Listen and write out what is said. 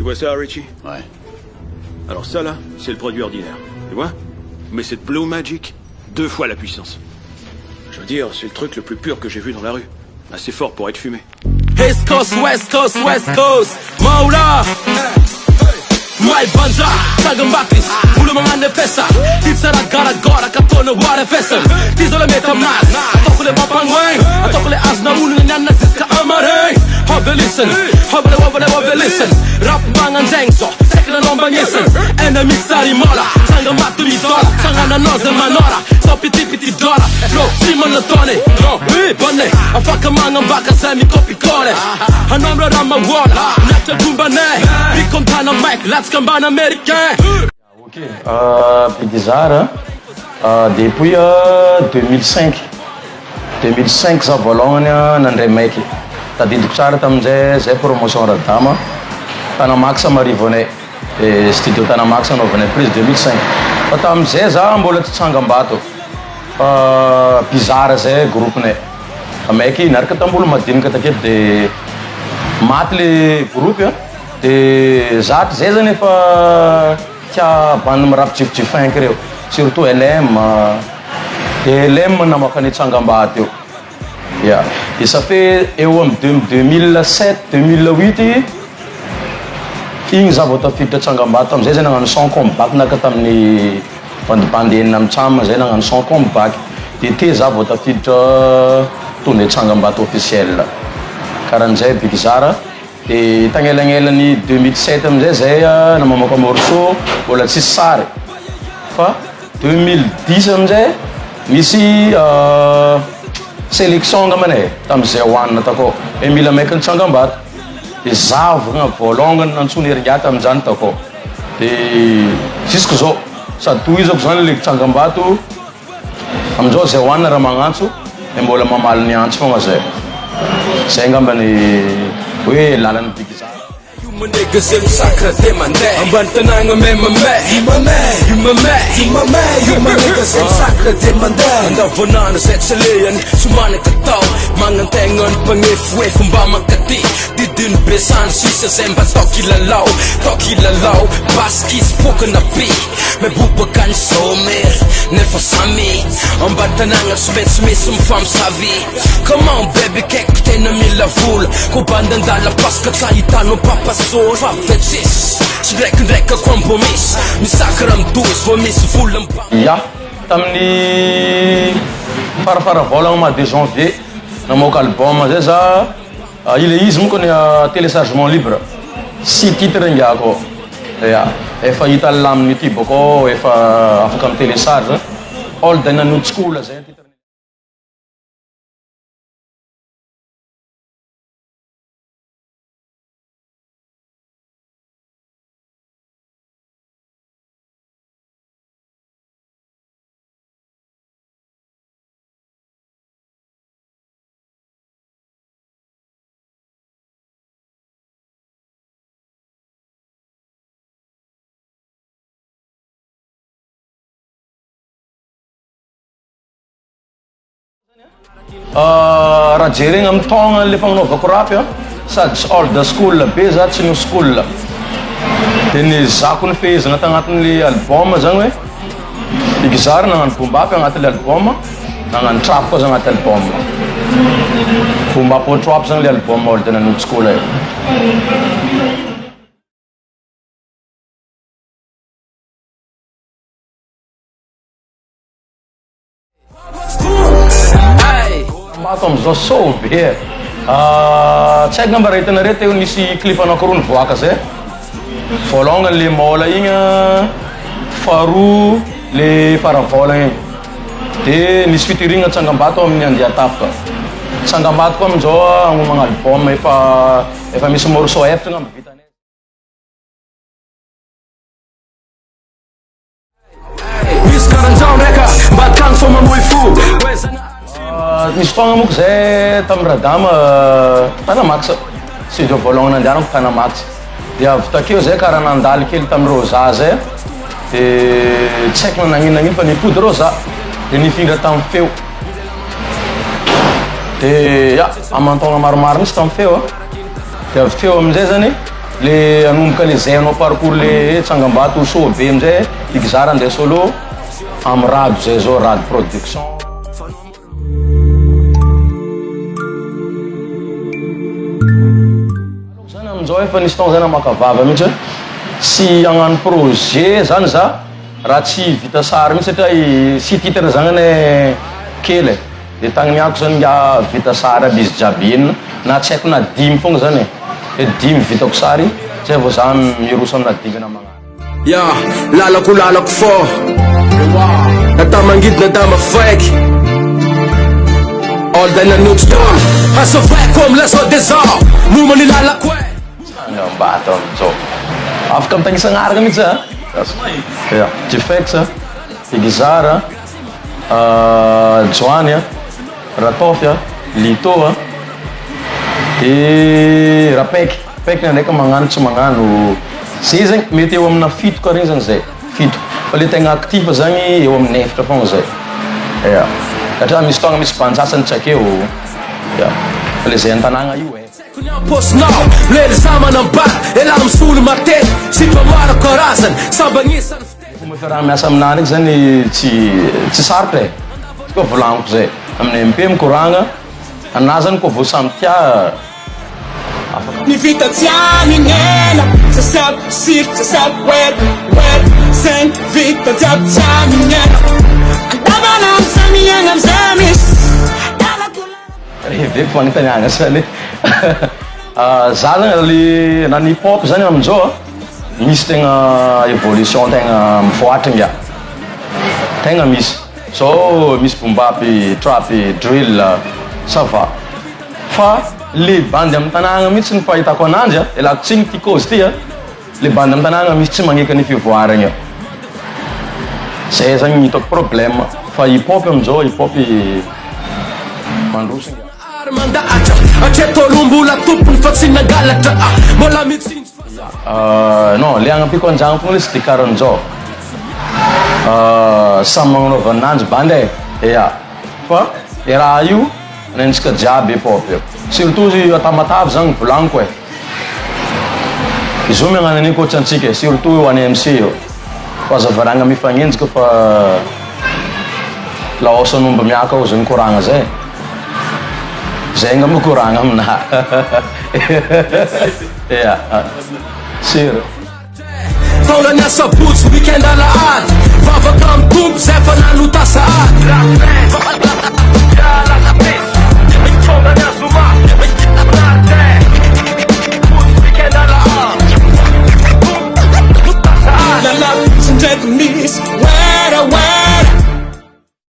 vois ça, Richie? Ouais. Alors ça, là, c'est le produit ordinaire. Tu vois? Mais cette Blue Magic, 2 fois la puissance. Je veux dire, c'est le truc le plus pur que j'ai vu dans la rue. Assez fort pour être fumé. East Coast, West Coast, West Coast. Maula. My banja, TSANGAMBATO, ulo mga nefesa. Bigzar agora, katona wara fesa. Tizo le meta mas, atoko le papangweng, atoko le asna ulo nga na siska amareng. Hobbe listen, hobbe listen. Rap mangan jengso, tekla nomba nyesen. Enemy sari mola, TSANGAMBATO mi dola, sangana noze manora. So piti dola, flow simon la tone. No, bonne, afaka mangan baka semi kopi kore. Hanomra rama wala, nata kumbane. Bikontana mic, let's come américain. Ok, Bigzar, depuis 2005. 2005 za voalohany nandray maiky. Tadidiko tsara tamin'izay zay promotion radama. Tanamax marivanay. Studio Tanamax anaovanay prise 2005. Fa tamin'izay za mbola tsy TSANGAMBATO. Bigzar zay groupenay. Maiky naraka tambolo madinika taketo de maty le groupe. De zato zay zany efa tia bande mirapy jifijifinky reo, surtout LM. De LM namakany TSANGAMBATO eo. Ya, et ça fait eo am 2007 2008 igny za vao tafiditra TSANGAMBATO amizay zay nagnano son comeback naka tamin'ny bandibande enina amitsama zay nagnano son comeback. De te za vao tafiditra tournée TSANGAMBATO officiel. Karan'izay Bigzar. De tagnelagnelany 2007 amizay zay namamoaka morceau mbola tsisy sary. Fa 2010 amizay misy sélection ngamanay tamin'ny Zany One takao. Mila maiky ny TSANGAMBATO. De zavagna voalongany nantsony heringata amizany takao. De jusque zao sady tohizako zany le TSANGAMBATO amizao Zany One raha magnantso de mbola mamaly ny antso fogna zay. Zay ngambany hoe lalany Bigzar. My niggas in sacre demandé. I'm banting on a man, you my niggas in sacre demandé. And the banana sets a lion, Sumana Kato, Mangantangon, Pangifwe, from Bamakati. Didn't besan, Sisa Semba, Tokila Low, Baski spoken a pee. Me Bupa can so me, never saw me. I'm Bantananga, Smith, some from Savi. Come on, baby, cake, 10 mila full. Kubandan dalla Pasca, Saitano, Papa. So fafetis, dreka kompromiss. Misakram duas, vou miss full. Ya, tamin'ny farafara volagna mois de janvier namoaka album zay za. Ile izy moko ny téléchargement libre. 6 titres ngiako. Ya, efa hita laminy ty boko efa afaka am télécharge. All the new school zay titre. Raha jerena amin'ny taogna le fagnanovako rap sady tsy old school be za tsy new school. De ny zako ny fehezagna tagnatin'le album zany hoe Bigzar nagnano boom-bap agnatin'le album, nagnano trap koa za agnaty album. Boom-bap trap zany le album old na new school io. Ambato amizao so be. Tsy haiko ngamba rehetanareo teo nisy clip anankiroa nivoaka zay. Voalongany le mola igny, faharoa le paravolagna igny. De nisy featuring TSANGAMBATO amin'ny andeha tafika. TSANGAMBATO koa amizao agnomagna album efa misy morceau efatra ngamba vitanay. Misy foagna moko zay tamin'ny radama Tanamax. Studio voalohany nandehanako Tanamax. De avy takeo zay karaha nandaly kely tamin'ny Rosa zay. De tsy haiko nagnino fa nipody Rosa. De nifindra tamin'ny feo. De ya, amantogna maromaro misy tamin'ny feo. De avy teo amizay zany le anomboka le zay anao parcours le Tsangambato so be amizay Bigzar andeha solo amy rado zay zao rado production. Zany amizao efa nisy taona zany makavava mihitsy sy agnano projet zany za raha tsy vita sara mihitsy satria sy titre zany ane kely de tagnaniako zany vita sara aby izy jiaby enina na tsy haiko na 10 fogna zany e 10 vitako sary zay vao za miroso amina digana magnano. Ya, lalako fo nata mangidy nada mafaiky all day nanoto dolo asa vai comme la so des ans momany lalako e Sangambato amizao afaka mitagnisana agnaraka mihitsy ya Tifex Bigzar Joany Ratofy Lito de Rapek Pekna ndraiky magnano tsy magnano zay zany mety eo amina fito ka regny zany zay fito fa le tegna actif zany eo amin'ny efatra fogna zay ya satria misy taona misy mpanjasany tsy akeo ya fa le zay an-tanàgna io posnao lely zamanambaty ela misolo matety sy mba maro karazany sambanisany fomba fiaraha miasa aminah ndraiky zany tsy sarotra e tsy koa volagniko zay amin'ny MP mikoragna anah zany koa vo samy tia Ni vita tiaminela sasab sir sasab wet sen vita tiaminela Dabanam samiyangam samis Reveko fagnitaniagna zany za zany le nany hip hop zany amizao misy tegna évolution tegna mivoatra ngia tegna misy so misy bombapy trapy drill ça va fa le bandy amin'ny tanàgna mihitsy ny fahitako ananjy elako tsy ny ty cause ty le bandy amin'ny tanàgna misy tsy magneky ny fivoaragna zay zany hitako problème fa hip hop amizao hip hop mandroso mandahatra atretolombola tompony fa tsy nagalatra mbola mitsinjo non le agnapiko anjagna fogna le tsy de karan'izao samy magnanaova ananjy bandy ya fa le raha io nantsika jiaby hip hop surtout atamatavy zany volagniko izo miagnano an'iny koatsy antsika surtout ho any MC io fa zavaragna mifagnenjika fa la osanomba miaka ao zany koragna zay zay nga mikoragna aminaha ya sure taona niasa botsy weekend alahady vavaka amy tompo zay fa nanota saady La la, some Japanese.